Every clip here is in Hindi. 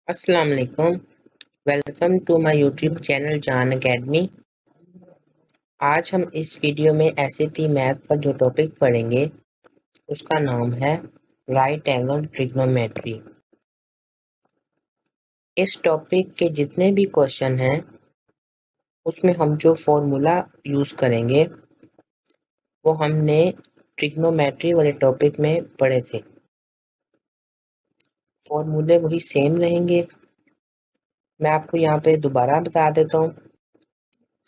अस्सलाम वालेकुम। Welcome to my YouTube channel Jaan academy. आज हम इस वीडियो में एसएटी मैथ का जो टॉपिक पढ़ेंगे उसका नाम है राइट एंगल ट्रिग्नोमेट्री। इस टॉपिक के जितने भी क्वेश्चन हैं उसमें हम जो फॉर्मूला यूज करेंगे वो हमने ट्रिग्नोमेट्री वाले टॉपिक में पढ़े थे। फॉर्मूले वही सेम रहेंगे। मैं आपको यहाँ पे दोबारा बता देता हूँ।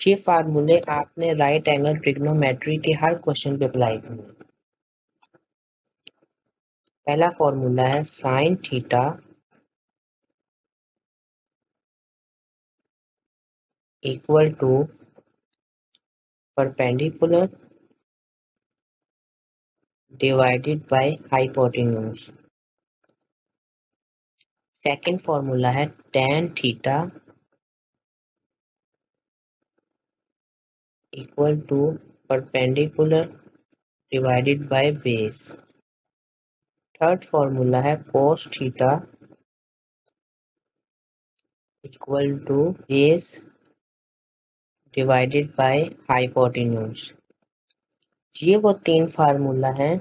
ये फार्मूले आपने राइट एंगल ट्रिग्नोमेट्री के हर क्वेश्चन पे अप्लाई करने। पहला फॉर्मूला है sine theta equal to perpendicular divided by hypotenuse. Second formula है tan theta equal to perpendicular divided by base. Third formula है cos theta equal to base divided by hypotenuse. ये वो तीन फार्मूला हैं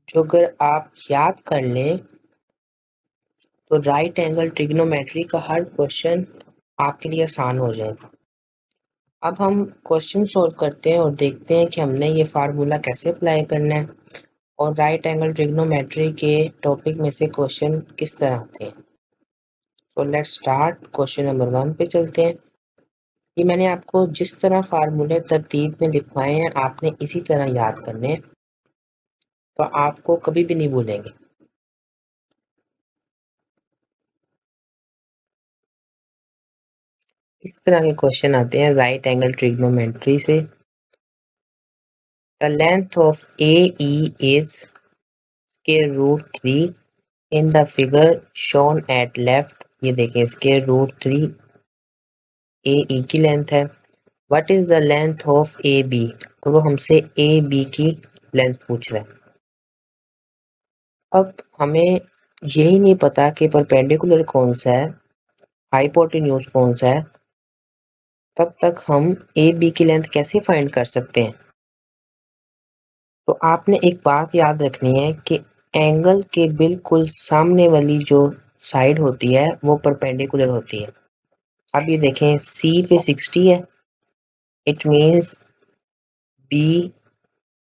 जो अगर आप याद कर लें तो राइट एंगल ट्रिग्नोमेट्री का हर क्वेश्चन आपके लिए आसान हो जाएगा। अब हम क्वेश्चन सॉल्व करते हैं और देखते हैं कि हमने ये फार्मूला कैसे अप्लाई करना है और राइट एंगल ट्रिग्नोमेट्री के टॉपिक में से क्वेश्चन किस तरह आते हैं। तो लेट्स स्टार्ट। क्वेश्चन नंबर 1 पे चलते हैं। ये मैंने आपको जिस तरह फार्मूले तरतीब में लिखवाए हैं आपने इसी तरह याद करने हैं, तो आपको कभी भी नहीं भूलेंगे। इस तरह के क्वेश्चन आते हैं राइट एंगल ट्रिग्नोमेट्री से। The length of AE is square root 3 in the figure shown at left. ये देखें स्क्वायर रूट 3 AE की लेंथ है। What is the length of AB? तो वो हमसे AB की लेंथ पूछ रहा है। अब हमें यही नहीं पता कि परपेंडिकुलर कौन सा है, हाइपोटेन्यूज कौन सा है, तब तक हम AB की लेंथ कैसे फाइंड कर सकते हैं? तो आपने एक बात याद रखनी है कि एंगल के बिल्कुल सामने वाली जो साइड होती है वो परपेंडिकुलर होती है। अब ये देखें C पे 60 है, इट मीन्स B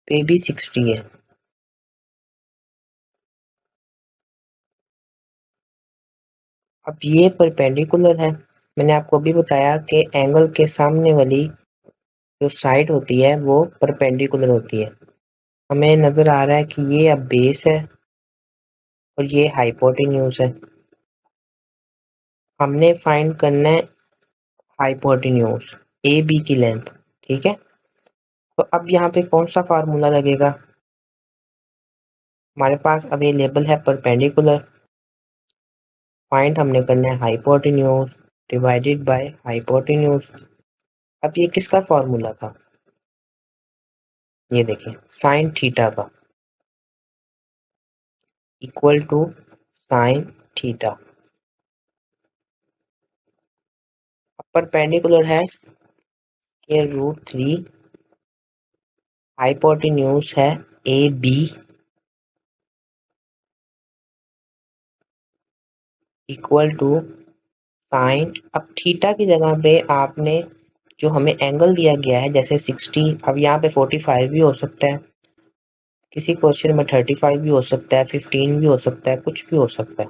पे भी 60 है। अब ये परपेंडिकुलर है। मैंने आपको अभी बताया कि एंगल के सामने वाली जो साइड होती है वो परपेंडिकुलर होती है। हमें नजर आ रहा है कि ये अब बेस है और ये हाइपोटेन्यूज है। हमने फाइंड करना है हाइपोटेन्यूज AB की लेंथ। ठीक है, तो अब यहाँ पे कौन सा फार्मूला लगेगा? हमारे पास अवेलेबल है परपेंडिकुलर। फाइंड हमने करना है हाइपोटेन्यूज डिवाइडेड बाय हाइपोटेन्यूज। अब ये किसका फार्मूला था? ये देखें साइन थीटा का equal to sine theta. Perpendicular है स्क्वायर रूट 3, हाइपोटेन्यूज है AB इक्वल टू साइन। अब थीटा की जगह पे आपने जो हमें एंगल दिया गया है जैसे 60, अब यहाँ पे 45 भी हो सकता है, किसी क्वेश्चन में 35 भी हो सकता है, 15 भी हो सकता है, कुछ भी हो सकता है।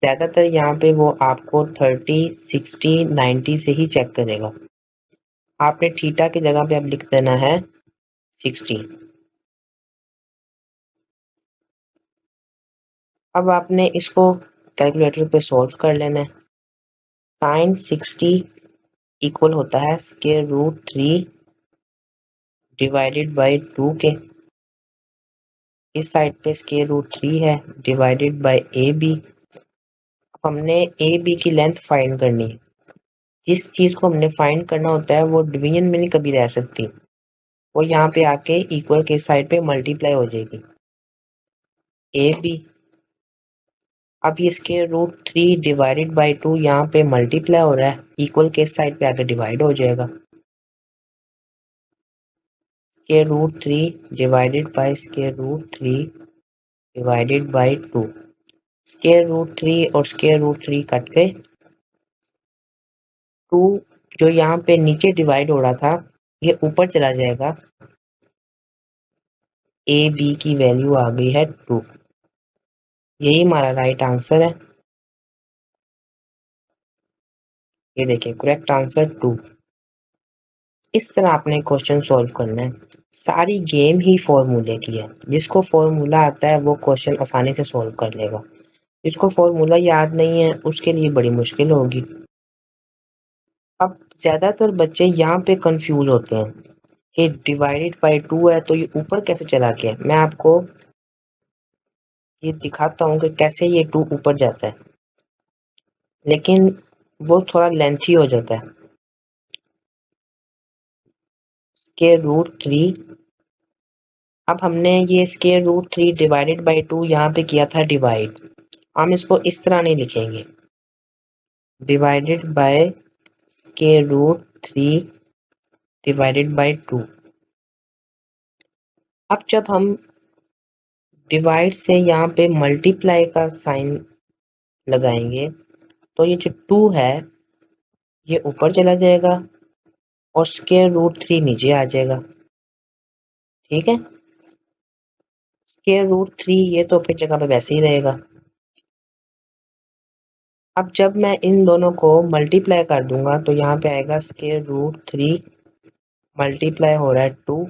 ज्यादातर यहाँ पे वो आपको 30, 60, 90 से ही चेक करेगा। आपने थीटा की जगह पे अब लिख देना है 60। अब आपने इसको कैलकुलेटर पे सॉल्व कर लेना है। साइन 60 इक्वल होता है स्क्वायर रूट 3 डिवाइडेड बाई 2 के। इस साइड पे स्क्वायर रूट 3 है डिवाइडेड बाय AB। हमने AB की लेंथ फाइंड करनी है। जिस चीज को हमने फाइंड करना होता है वो डिवीजन में नहीं कभी रह सकती, वो यहाँ पे आके इक्वल के साइड पे मल्टीप्लाई हो जाएगी AB। अब ये स्क्वायर रूट 3 डिवाइडेड बाई 2 यहाँ पे मल्टीप्लाई हो रहा है, इक्वल के साइड पे आके डिवाइड हो जाएगा। Square root 3 divided by square root 3 divided by 2। Square root 3 और स्क्वायर रूट 3 कट गए। 2 जो यहाँ पे नीचे डिवाइड हो रहा था ये ऊपर चला जाएगा। ए बी की वैल्यू आ गई है 2। यही हमारा राइट आंसर है। ये देखिए करेक्ट आंसर 2। इस तरह आपने क्वेश्चन सॉल्व करना है। सारी गेम ही फॉर्मूले की है। जिसको फॉर्मूला आता है वो क्वेश्चन आसानी से सॉल्व कर लेगा। जिसको फॉर्मूला याद नहीं है उसके लिए बड़ी मुश्किल होगी। अब ज्यादातर बच्चे यहाँ पे कंफ्यूज होते हैं कि डिवाइडेड बाई 2 है तो ये ऊपर कैसे चला गया। मैं आपको ये दिखाता हूँ कि कैसे ये 2 ऊपर जाता है, लेकिन वो थोड़ा लेंथी हो जाता है। स्क्वायर रूट 3, अब हमने ये स्क्वायर रूट 3 डिवाइडेड बाई 2 यहाँ पे किया था डिवाइड। हम इसको इस तरह नहीं लिखेंगे, divided by square root 3 divided by 2। अब जब हम डिवाइड से यहाँ पे मल्टीप्लाई का साइन लगाएंगे तो ये जो 2 है ये ऊपर चला जाएगा और स्क्वायर रूट 3 नीचे आ जाएगा। ठीक है, स्क्वायर रूट 3 ये तो अपनी जगह पे वैसे ही रहेगा। अब जब मैं इन दोनों को मल्टीप्लाई कर दूंगा तो यहाँ पे आएगा स्क्वायर रूट 3 मल्टीप्लाई हो रहा है 2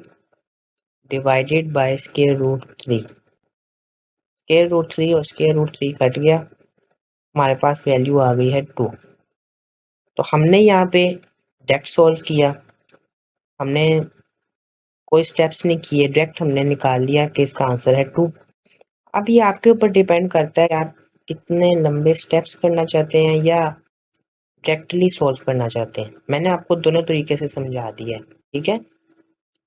divided by square root 3। Square root 3 और स्क्वायर रूट 3 कट गया, हमारे पास वैल्यू आ गई है 2। तो हमने यहाँ पे डायरेक्ट सॉल्व किया, हमने कोई स्टेप्स नहीं किए, डायरेक्ट हमने निकाल लिया कि इसका आंसर है 2। अब ये आपके ऊपर डिपेंड करता है आप कितने लंबे स्टेप्स करना चाहते हैं या डायरेक्टली सॉल्व करना चाहते हैं। मैंने आपको दोनों तरीके से समझा दिया है। ठीक है,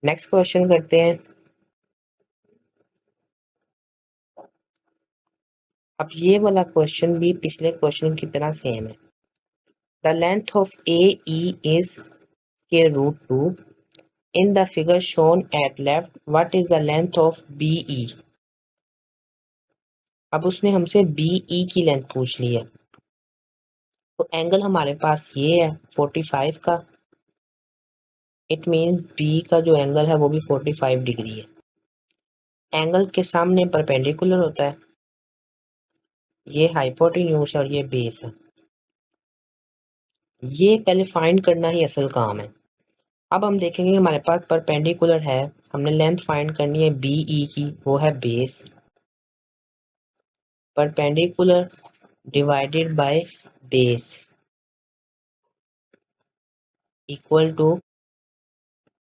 नेक्स्ट क्वेश्चन करते हैं। अब ये वाला क्वेश्चन भी पिछले क्वेश्चन की तरह सेम है। The length of A E is square root 2 in the figure shown at left what is the length of B E. अब उसने हमसे बी ई की लेंथ पूछ ली है। तो एंगल हमारे पास ये है 45 का। इट मीन्स बी का जो एंगल है वो भी 45 डिग्री है। एंगल के सामने परपेंडिकुलर होता है, ये हाइपोटेन्यूज है और ये बेस है। ये पहले फाइंड करना ही असल काम है। अब हम देखेंगे हमारे पास परपेंडिकुलर है, हमने लेंथ फाइंड करनी है बी ई की, वो है base. Perpendicular divided by base equal to,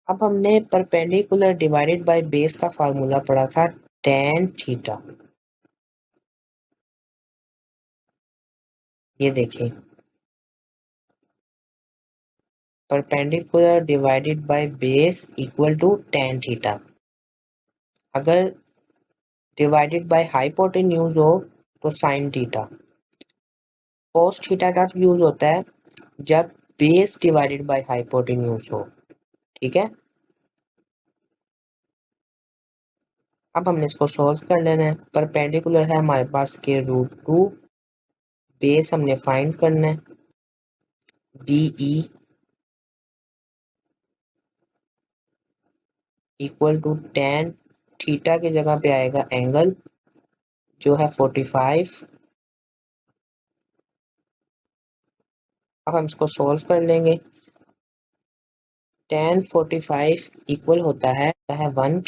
अब हमने परपेंडिकुलर डिवाइडेड बाय बेस का फार्मूला पढ़ा था tan थीटा। ये देखिए perpendicular divided by base equal to tan theta. अगर डिवाइडेड बाय हाइपोटेन्यूज हो तो साइन थीटा। cos थीटा कब यूज होता है, जब बेस डिवाइडेड बाय हाइपोटेन्यूज हो। ठीक है, अब हमने इसको सॉल्व कर लेना है। परपेंडिकुलर है हमारे पास के रूट 2, बेस हमने फाइंड करना है B E equal to tan theta की जगह पे आएगा एंगल जो है 45। अब हम इसको सॉल्व कर लेंगे। tan 45 इक्वल होता है 1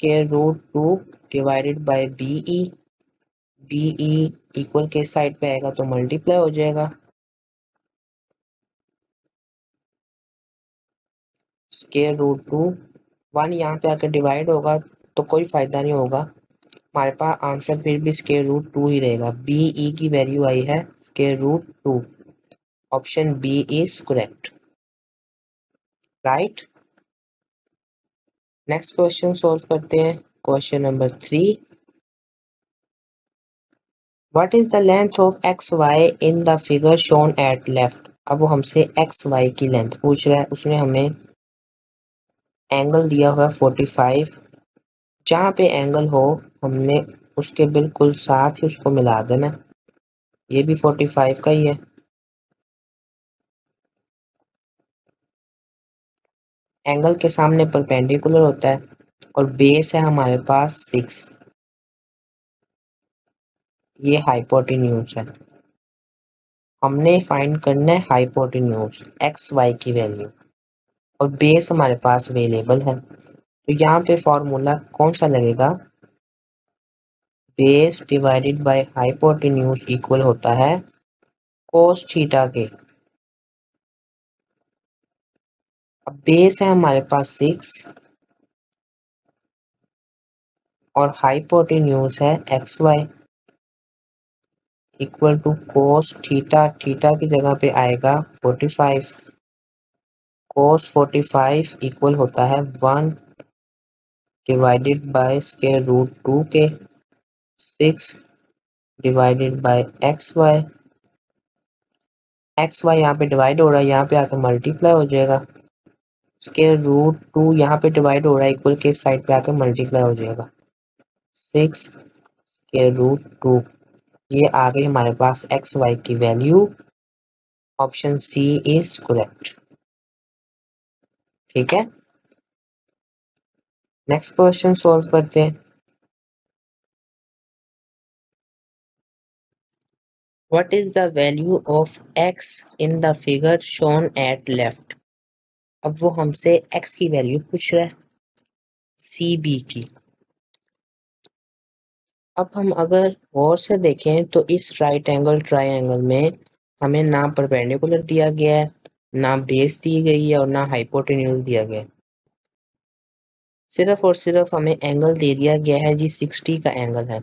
के root 2 divided by B E equal के साइड पे आएगा तो मल्टीप्लाई हो जाएगा स्क्वायर रूट 2। 1 यहाँ पे आकर डिवाइड होगा तो कोई फायदा नहीं होगा, हमारे पास आंसर फिर भी स्क्वायर रूट 2 ही रहेगा। बी ई की वैल्यू आई है square root 2। Option B is correct, right. Next question solve करते हैं, question number 3। What is the length of X Y in the figure shown at left. अब वो हमसे एक्स वाई की लेंथ पूछ रहा है, उसने हमें एंगल दिया हुआ है 45। जहाँ पे एंगल हो हमने उसके बिल्कुल साथ ही उसको मिला देना। ये भी 45 का ही है। एंगल के सामने परपेंडिकुलर होता है और बेस है हमारे पास 6। ये हाइपोटेन्यूज है। हमने फाइंड करना है हाइपोटेन्यूज एक्स वाई की वैल्यू और बेस हमारे पास अवेलेबल है। तो यहाँ पे फॉर्मूला कौन सा लगेगा, base divided by hypotenuse equal होता है कोस थीटा के। अब बेस है हमारे पास 6 और हाइपोटेन्यूज है X Y equal to cos theta. Theta की जगह पे आएगा 45। कोस 45 इक्वल होता है 1 डिवाइडेड बाय स्क्वायर रूट 2 के 6 divided by X Y. X Y यहाँ पे डिवाइड हो रहा है, यहाँ पे आकर मल्टीप्लाई हो जाएगा। स्क्वायर रूट 2 यहाँ पे डिवाइड हो रहा है, इक्वल के इस साइड पे आकर मल्टीप्लाई हो जाएगा। 6 स्क्वायर रूट 2। ये आ गई हमारे पास एक्स वाई की value. Option C is correct. ठीक है, नेक्स्ट क्वेश्चन सॉल्व करते हैं। What is the value of X in the figure shown at left. अब वो हमसे एक्स की वैल्यू पूछ रहा है सी बी की। अब हम अगर गौर से देखें तो इस राइट एंगल ट्राइंगल में हमें ना परपेंडिकुलर दिया गया है, ना बेस दी गई है और ना हाइपोटेन्यूज दिया गया है। सिर्फ और सिर्फ हमें एंगल दे दिया गया है जी 60 का एंगल है।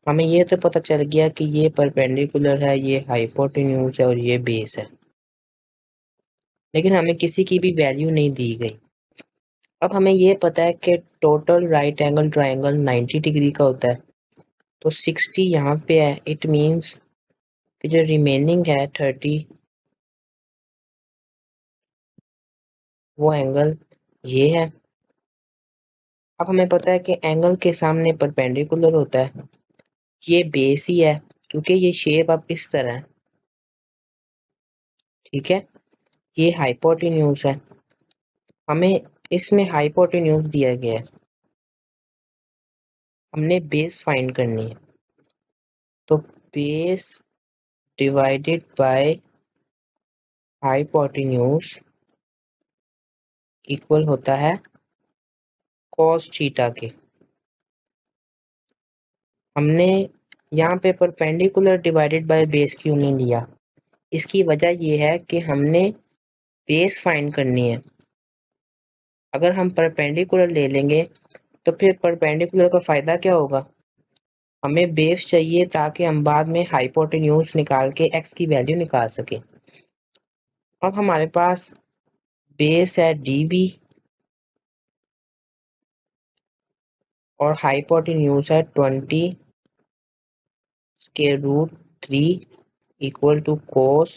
हमें ये तो पता चल गया कि ये परपेंडिकुलर है, ये हाइपोटेन्यूज है और ये बेस है, लेकिन हमें किसी की भी वैल्यू नहीं दी गई। अब हमें ये पता है कि total right angle triangle 90 degree का होता है, तो 60 यहाँ पे है, इट मीन्स कि जो रिमेनिंग है 30 वो एंगल ये है। अब हमें पता है कि एंगल के सामने परपेंडिकुलर होता है, ये बेस ही है क्योंकि ये शेप अब इस तरह है। ठीक है, ये हाइपोटेन्यूज है, हमें इसमें हाइपोटेन्यूज दिया गया है, हमने बेस फाइंड करनी है। तो base divided by hypotenuse equal होता है कॉस थीटा के। हमने यहाँ पे परपेंडिकुलर डिवाइडेड बाय बेस क्यों नहीं लिया, इसकी वजह ये है कि हमने बेस फाइंड करनी है। अगर हम परपेंडिकुलर ले लेंगे तो फिर परपेंडिकुलर का फायदा क्या होगा, हमें बेस चाहिए ताकि हम बाद में हाइपोटेन्यूज निकाल के एक्स की वैल्यू निकाल सकें। अब हमारे पास बेस है डी बी और हाइपोटेन्यूज है 20 square root 3 equal to cos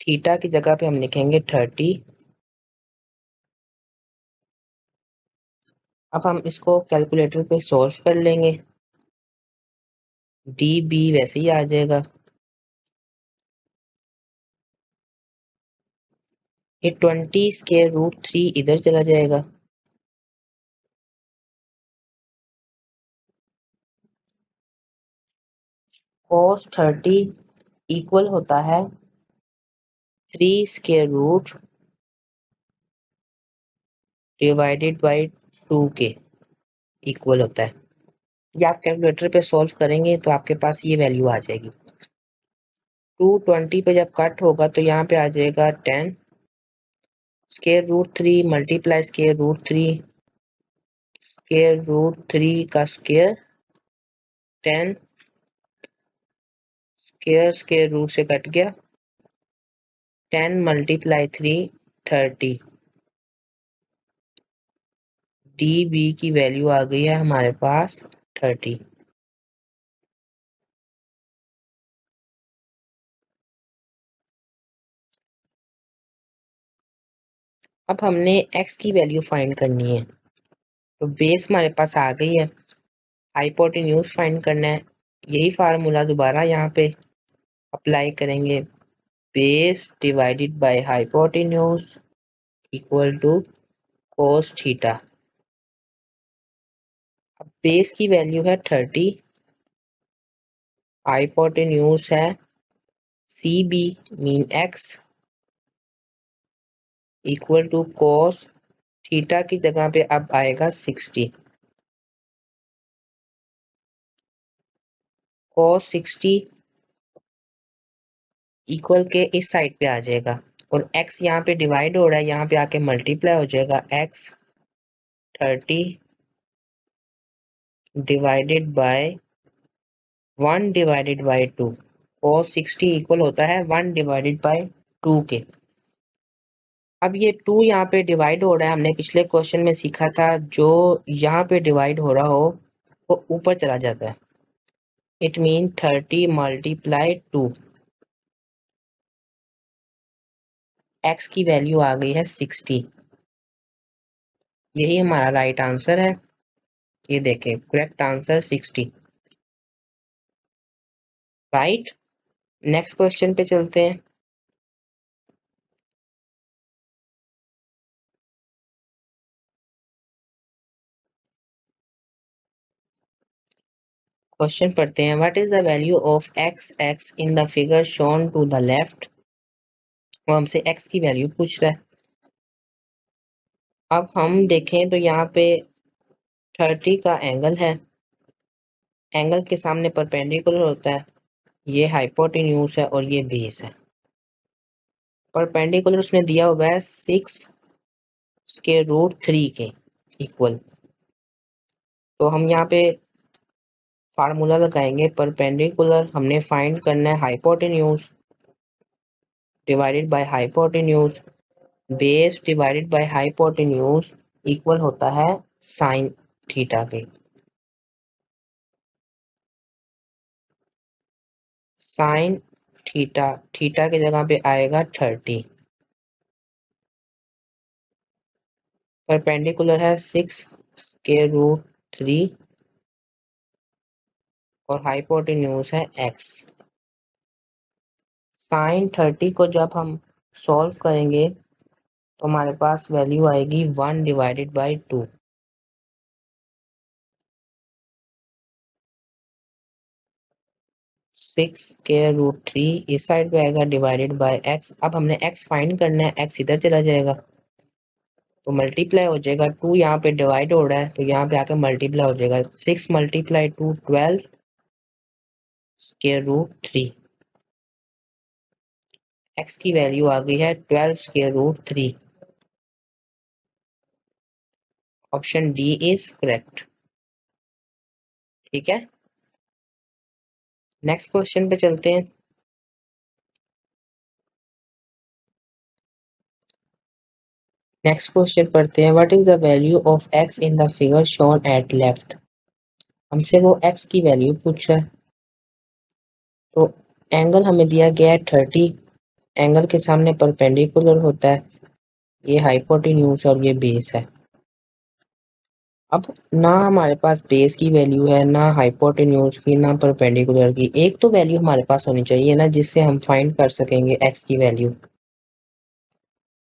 theta की जगह पे हम लिखेंगे 30। अब हम इसको कैलकुलेटर पे सॉल्व कर लेंगे, डी बी वैसे ही आ जाएगा। ये 20 स्क्वायर रूट 3 इधर चला जाएगा, कोस 30 इक्वल होता है 3 स्क्वायर रूट डिवाइडेड बाई 2 के इक्वल होता है। ये आप कैलकुलेटर पे सॉल्व करेंगे तो आपके पास ये वैल्यू आ जाएगी। 220 पे जब कट होगा तो यहाँ पे आ जाएगा 10 square root 3 multiply square root 3 square root 3 का स्क्वायर 10 स्क्वायर स्क्वायर रूट से कट गया 10 मल्टीप्लाई 3 30। डी बी की वैल्यू आ गई है हमारे पास 30। अब हमने x की वैल्यू फाइंड करनी है, तो बेस हमारे पास आ गई है, हाइपोटेन्यूज फाइंड करना है। यही फार्मूला दोबारा यहाँ पे अप्लाई करेंगे, base divided by hypotenuse equal to cos theta. अब बेस की वैल्यू है 30, हाइपोटेन्यूज है CB mean x equal to cos theta की जगह पे अब आएगा 60, कोस 60 इक्वल के इस साइड पे आ जाएगा, और x यहाँ पे डिवाइड हो रहा है, यहाँ पे आके मल्टीप्लाई हो जाएगा, x 30 divided by 1 divided by 2, cos 60 equal होता है 1 डिवाइडेड बाय 2 के। अब ये 2 यहाँ पे डिवाइड हो रहा है, हमने पिछले क्वेश्चन में सीखा था जो यहाँ पे डिवाइड हो रहा हो वो ऊपर चला जाता है, इट मीन 30 मल्टीप्लाई 2, x की वैल्यू आ गई है 60। यही हमारा राइट आंसर है, ये देखें correct answer 60, right. Next question पे चलते हैं। क्वेश्चन पढ़ते हैं, what is the value of x in the figure shown to the left. वो हमसे x की वैल्यू पूछ रहा है। अब हम देखें तो यहाँ पे 30 का एंगल है, एंगल के सामने परपेंडिकुलर होता है, ये हाइपोटेन्यूज है और ये बेस है। परपेंडिकुलर उसने दिया हुआ है 6 स्क्वायर रूट 3 के इक्वल, तो हम यहाँ पे फार्मूला लगाएंगे, परपेंडिकुलर हमने फाइंड करना है hypotenuse divided by hypotenuse, base divided by hypotenuse equal होता है साइन थीटा के। साइन थीटा, थीटा की जगह पे आएगा 30, परपेंडिकुलर है 6 स्क्वायर रूट 3 और हाइपोटेन्यूज है x। साइन 30 को जब हम सॉल्व करेंगे तो हमारे पास वैल्यू आएगी 1 डिवाइडेड बाई 2, 6 स्क्वायर रूट 3 इस साइड पे आएगा डिवाइडेड बाय x। अब हमने x फाइंड करना है, x इधर चला जाएगा तो मल्टीप्लाई हो जाएगा, 2 यहाँ पे डिवाइड हो रहा है तो यहाँ पे आके मल्टीप्लाई हो जाएगा, 6 मल्टीप्लाई 2 12 स्क्वायर रूट 3, x की वैल्यू आ गई है 12 square root 3। Option D is correct, ठीक है। नेक्स्ट क्वेश्चन पे चलते हैं। नेक्स्ट क्वेश्चन पढ़ते हैं, what is the value of x in the figure shown at left. हमसे वो x की वैल्यू पूछ रहा है, तो एंगल हमें दिया गया है 30, एंगल के सामने परपेंडिकुलर होता है, ये हाइपोटेन्यूज और ये बेस है। अब ना हमारे पास बेस की वैल्यू है, ना हाइपोटेन्यूज की, ना परपेंडिकुलर की, एक तो वैल्यू हमारे पास होनी चाहिए ना जिससे हम फाइंड कर सकेंगे x की वैल्यू।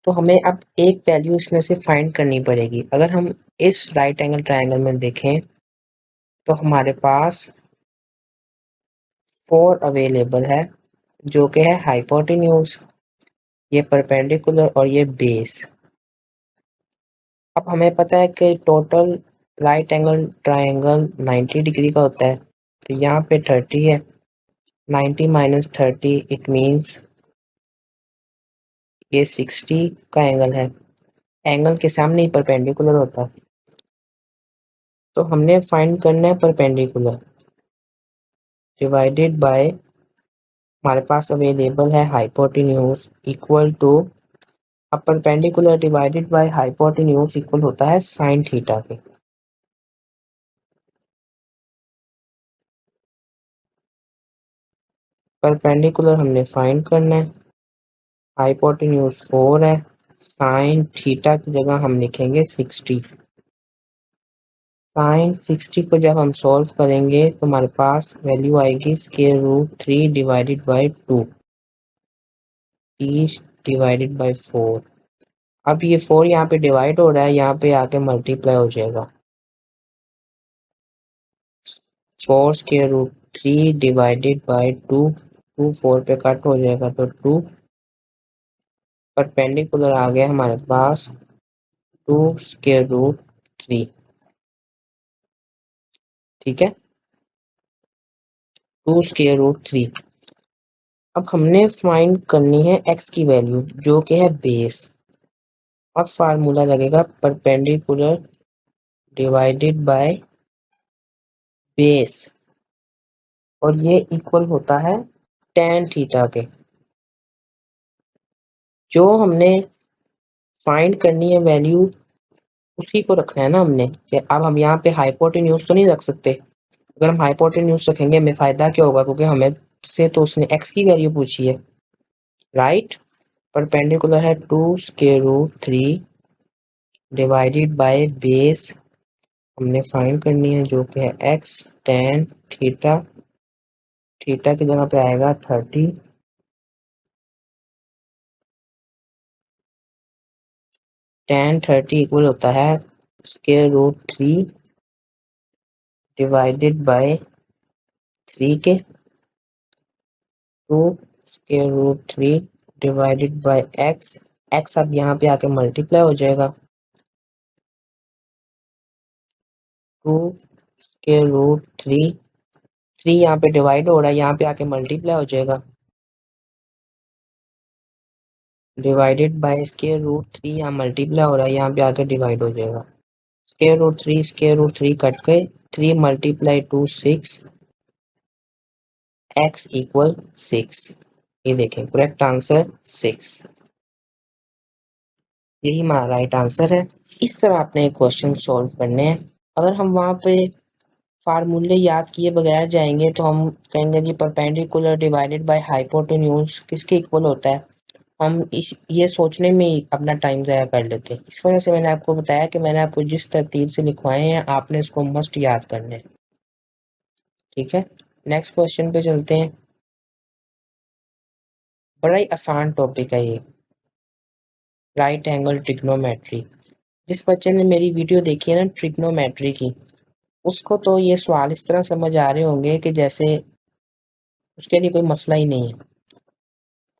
तो हमें अब एक वैल्यू इसमें से फाइंड करनी पड़ेगी। अगर हम इस राइट एंगल ट्रायंगल में देखें तो हमारे पास 4 अवेलेबल है, जो कि है हाइपोटेन्यूज, ये परपेंडिकुलर और ये बेस। अब हमें पता है कि total right angle triangle 90 degree का होता है, तो यहाँ पे 30 है, 90 माइनस 30 इट मीन्स ये 60 का एंगल है, एंगल के सामने ही परपेंडिकुलर होता है, तो हमने फाइंड करना है परपेंडिकुलर डिवाइडेड बाय, हमारे पास अवेलेबल है हाइपोटेन्यूज इक्वल टू, अब perpendicular divided by hypotenuse equal होता है साइन थीटा के। परपेंडिकुलर हमने फाइंड करना है, हाइपोटेन्यूज 4 है, साइन थीटा की जगह हम लिखेंगे 60। साइन 60 को जब हम सॉल्व करेंगे तो हमारे पास वैल्यू आएगी square root 3 divided by 2 E divided by 4। अब ये 4 यहाँ पे डिवाइड हो रहा है, यहाँ पे आके मल्टीप्लाई हो जाएगा। 4 स्क्वायर रूट 3 डिवाइडेड बाई 2, 2 4 पे कट हो जाएगा तो 2 परपेंडिकुलर आ गया हमारे पास 2 स्क्वायर रूट 3। ठीक है, 2 स्क्वायर रूट 3। अब हमने फाइंड करनी है x की वैल्यू जो कि है बेस। अब फार्मूला लगेगा परपेंडिकुलर डिवाइडेड बाय बेस, और ये इक्वल होता है tan थीटा के। जो हमने फाइंड करनी है वैल्यू उसी को रखना है ना हमने, कि अब हम यहाँ पे हाइपोटेन्यूज तो नहीं रख सकते। अगर हम हाइपोटेन्यूज रखेंगे हमें फायदा क्या होगा, क्योंकि हमें से तो उसने x की वैल्यू पूछी है, राइट। परपेंडिकुलर है 2 square root 3 divided by base, हमने फाइंड करनी है जो कि है x tan थीटा। थीटा की जगह पे आएगा 30। tan 30 इक्वल होता है स्क्वायर रूट 3 डिवाइडेड बाय 3 के 2 square root 3 divided by x। x अब यहाँ पे आके मल्टीप्लाई हो जाएगा, 2 स्क्वायर रूट 3, 3 यहाँ पे डिवाइड हो रहा है, यहाँ पे आके मल्टीप्लाई हो जाएगा, डिवाइडेड बाय स्क्वायर रूट 3, यहाँ मल्टीप्लाई हो रहा है, यहाँ पे आके डिवाइड हो जाएगा। स्क्वायर रूट 3 कट गए, 3 मल्टीप्लाई 2 6, x इक्वल 6। ये देखें करेक्ट आंसर 6, यही हमारा राइट आंसर है। इस तरह आपने क्वेश्चन सॉल्व करने हैं। अगर हम वहाँ पे फार्मूले याद किए बगैर जाएंगे तो हम कहेंगे कि परपेंडिकुलर डिवाइडेड बाय हाइपोटेन्यूज किसके इक्वल होता है, हम इस ये सोचने में ही अपना टाइम ज़ाया कर लेते हैं। इस वजह से मैंने आपको बताया कि मैंने आपको जिस तरतीब से लिखवाए हैं आपने इसको मस्ट याद करने हैं। ठीक है, नेक्स्ट क्वेश्चन पे चलते हैं। बड़ा ही आसान टॉपिक है ये, राइट एंगल ट्रिग्नोमेट्री। जिस बच्चे ने मेरी वीडियो देखी है ना ट्रिग्नोमेट्री की, उसको तो ये सवाल इस तरह समझ आ रहे होंगे कि जैसे उसके लिए कोई मसला ही नहीं है।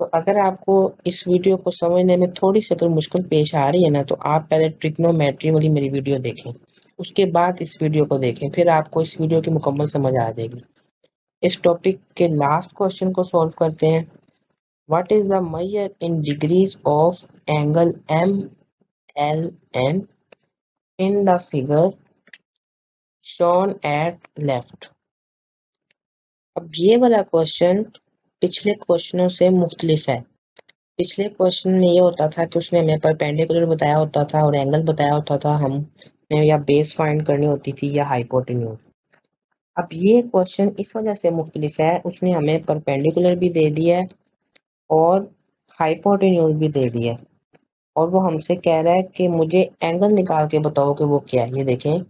तो अगर आपको इस वीडियो को समझने में थोड़ी सी अगर मुश्किल पेश आ रही है ना, तो आप पहले ट्रिग्नोमेट्री वाली मेरी वीडियो देखें, उसके बाद इस वीडियो को देखें, फिर आपको इस वीडियो की मुकम्मल समझ आ जाएगी। इस टॉपिक के लास्ट क्वेश्चन को सॉल्व करते हैं। What is the measure in degrees of angle M L N in the figure shown at left. अब ये वाला क्वेश्चन पिछले क्वेश्चनों से मुख्तलिफ है। पिछले क्वेश्चन में ये होता था कि उसने हमें परपेंडिकुलर बताया होता था और एंगल बताया होता था, हमने या बेस फाइंड करनी होती थी या हाइपोटेन्यूज। अब ये क्वेश्चन इस वजह से मुख्तलिफ है, उसने हमें परपेंडिकुलर भी दे दिया है और हाइपोटेन्यूज भी दे दिया है, और वो हमसे कह रहा है कि मुझे एंगल निकाल के बताओ कि वो क्या है। ये देखें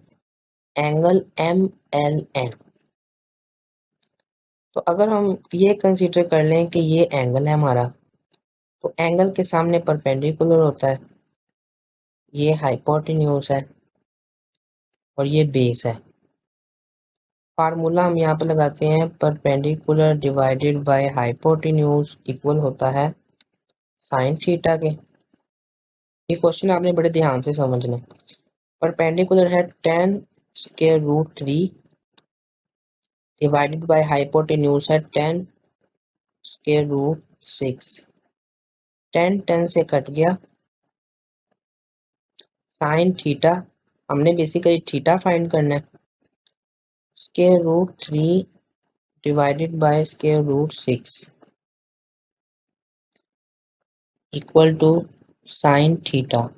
एंगल एम एल एन। तो अगर हम ये कंसीडर कर लें कि ये एंगल है हमारा, तो एंगल के सामने परपेंडिकुलर होता है, ये हाइपोटेन्यूज है और ये बेस है। फार्मूला हम यहाँ पे लगाते हैं perpendicular divided by hypotenuse equal होता है साइन थीटा के। ये क्वेश्चन आपने बड़े ध्यान से समझना है। परपेंडिकुलर है tan square root 3 divided by hypotenuse है tan स्क्वायर रूट 6। tan 10 से कट गया, साइन थीटा हमने बेसिकली थीटा फाइंड करना है, square root 3 divided by square root 6 equal to sine theta.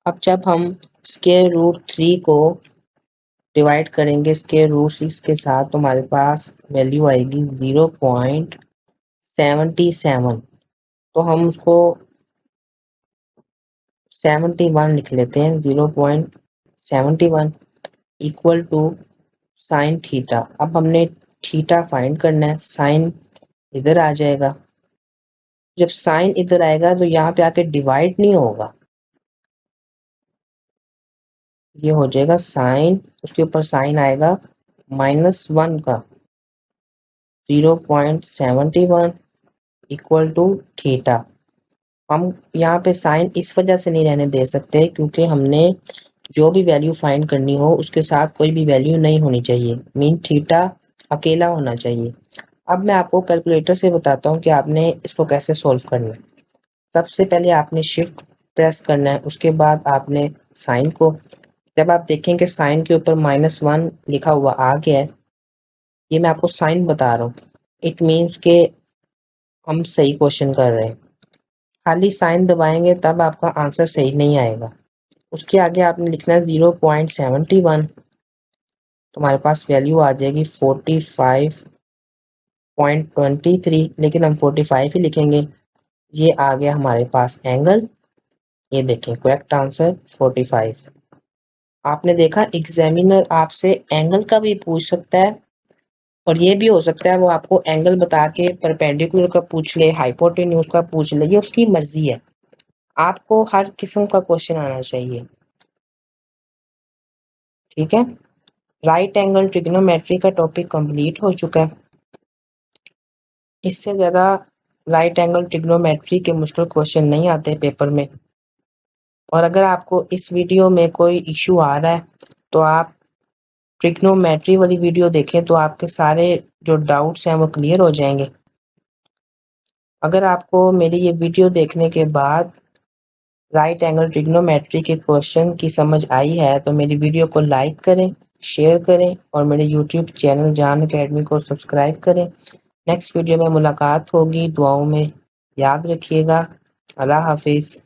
अब जब हम स्क्वायर रूट 3 को डिवाइड करेंगे स्क्वायर रूट 6 के साथ तो हमारे पास वैल्यू आएगी 0.77। तो हम उसको 71 लिख लेते हैं, 0.71 इक्वल टू साइन थीटा। अब हमने थीटा फाइंड करना है, साइन इधर आ जाएगा। जब साइन इधर आएगा तो यहाँ पे आके डिवाइड नहीं होगा, ये हो जाएगा साइन, उसके ऊपर साइन आएगा -1 का, 0.71 इक्वल टू थीटा। हम यहाँ पे साइन इस वजह से नहीं रहने दे सकते क्योंकि हमने जो भी वैल्यू फाइंड करनी हो उसके साथ कोई भी वैल्यू नहीं होनी चाहिए, मीन थीटा अकेला होना चाहिए। अब मैं आपको कैलकुलेटर से बताता हूँ कि आपने इसको कैसे सॉल्व करना है। सबसे पहले आपने शिफ्ट प्रेस करना है, उसके बाद आपने साइन को, जब आप देखेंगे साइन के ऊपर -1 लिखा हुआ आ गया है, ये मैं आपको साइन बता रहा हूँ, इट मीन्स के हम सही क्वेश्चन कर रहे हैं। खाली साइन दबाएंगे तब आपका आंसर सही नहीं आएगा। उसके आगे आपने लिखना है 0.71, तुम्हारे पास वैल्यू आ जाएगी 45.23, लेकिन हम 45 ही लिखेंगे। ये आ गया हमारे पास एंगल, ये देखें करेक्ट आंसर 45। आपने देखा एग्जामिनर आपसे एंगल का भी पूछ सकता है, और ये भी हो सकता है वो आपको एंगल बता के परपेंडिकुलर का पूछ ले, हाइपोटेन्यूज का पूछ ले, ये उसकी मर्जी है। आपको हर किस्म का क्वेश्चन आना चाहिए, ठीक है। राइट एंगल ट्रिग्नोमेट्री का टॉपिक कंप्लीट हो चुका है। इससे ज़्यादा राइट एंगल ट्रिग्नोमेट्री के मुश्किल क्वेश्चन नहीं आते पेपर में। और अगर आपको इस वीडियो में कोई इशू आ रहा है तो आप ट्रिग्नोमेट्री वाली वीडियो देखें तो आपके सारे जो डाउट्स हैं वो क्लियर हो जाएंगे। अगर आपको मेरी ये वीडियो देखने के बाद राइट एंगल ट्रिग्नोमेट्री के क्वेश्चन की समझ आई है तो मेरी वीडियो को लाइक करें, शेयर करें और मेरे यूट्यूब चैनल जान अकेडमी को सब्सक्राइब करें। नेक्स्ट वीडियो में मुलाकात होगी, दुआओं में याद रखिएगा। अल्लाह हाफिज़।